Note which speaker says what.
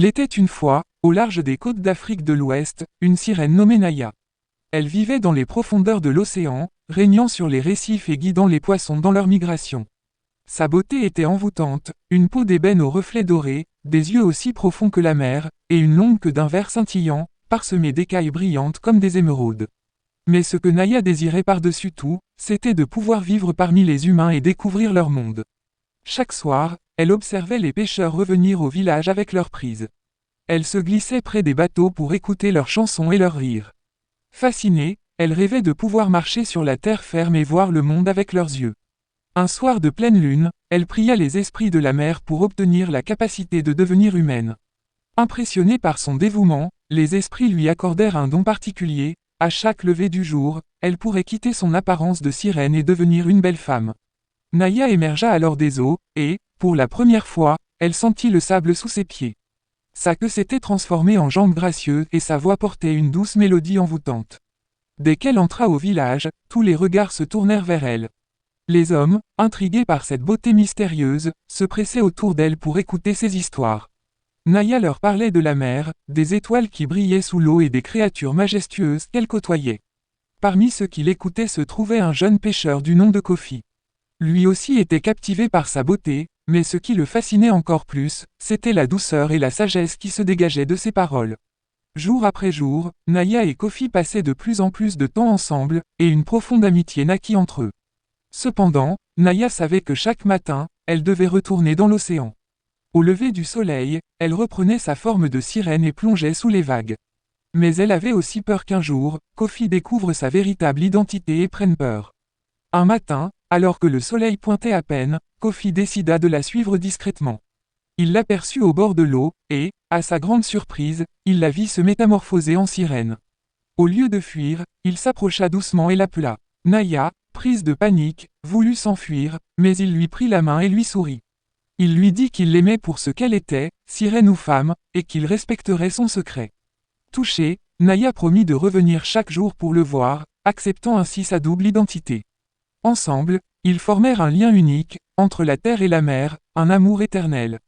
Speaker 1: Il était une fois, au large des côtes d'Afrique de l'Ouest, une sirène nommée Naya. Elle vivait dans les profondeurs de l'océan, régnant sur les récifs et guidant les poissons dans leur migration. Sa beauté était envoûtante, une peau d'ébène aux reflets dorés, des yeux aussi profonds que la mer, et une longue queue d'un vert scintillant, parsemée d'écailles brillantes comme des émeraudes. Mais ce que Naya désirait par-dessus tout, c'était de pouvoir vivre parmi les humains et découvrir leur monde. Chaque soir, elle observait les pêcheurs revenir au village avec leurs prises. Elle se glissait près des bateaux pour écouter leurs chansons et leurs rires. Fascinée, elle rêvait de pouvoir marcher sur la terre ferme et voir le monde avec leurs yeux. Un soir de pleine lune, elle pria les esprits de la mer pour obtenir la capacité de devenir humaine. Impressionnée par son dévouement, les esprits lui accordèrent un don particulier. À chaque lever du jour, elle pourrait quitter son apparence de sirène et devenir une belle femme. Naya émergea alors des eaux, et, pour la première fois, elle sentit le sable sous ses pieds. Sa queue s'était transformée en jambes gracieuses et sa voix portait une douce mélodie envoûtante. Dès qu'elle entra au village, tous les regards se tournèrent vers elle. Les hommes, intrigués par cette beauté mystérieuse, se pressaient autour d'elle pour écouter ses histoires. Naya leur parlait de la mer, des étoiles qui brillaient sous l'eau et des créatures majestueuses qu'elle côtoyait. Parmi ceux qui l'écoutaient se trouvait un jeune pêcheur du nom de Kofi. Lui aussi était captivé par sa beauté, mais ce qui le fascinait encore plus, c'était la douceur et la sagesse qui se dégageaient de ses paroles. Jour après jour, Naya et Kofi passaient de plus en plus de temps ensemble, et une profonde amitié naquit entre eux. Cependant, Naya savait que chaque matin, elle devait retourner dans l'océan. Au lever du soleil, elle reprenait sa forme de sirène et plongeait sous les vagues. Mais elle avait aussi peur qu'un jour, Kofi découvre sa véritable identité et prenne peur. Un matin, alors que le soleil pointait à peine, Kofi décida de la suivre discrètement. Il l'aperçut au bord de l'eau, et, à sa grande surprise, il la vit se métamorphoser en sirène. Au lieu de fuir, il s'approcha doucement et l'appela. Naya, prise de panique, voulut s'enfuir, mais il lui prit la main et lui sourit. Il lui dit qu'il l'aimait pour ce qu'elle était, sirène ou femme, et qu'il respecterait son secret. Touchée, Naya promit de revenir chaque jour pour le voir, acceptant ainsi sa double identité. Ensemble, ils formèrent un lien unique, entre la terre et la mer, un amour éternel.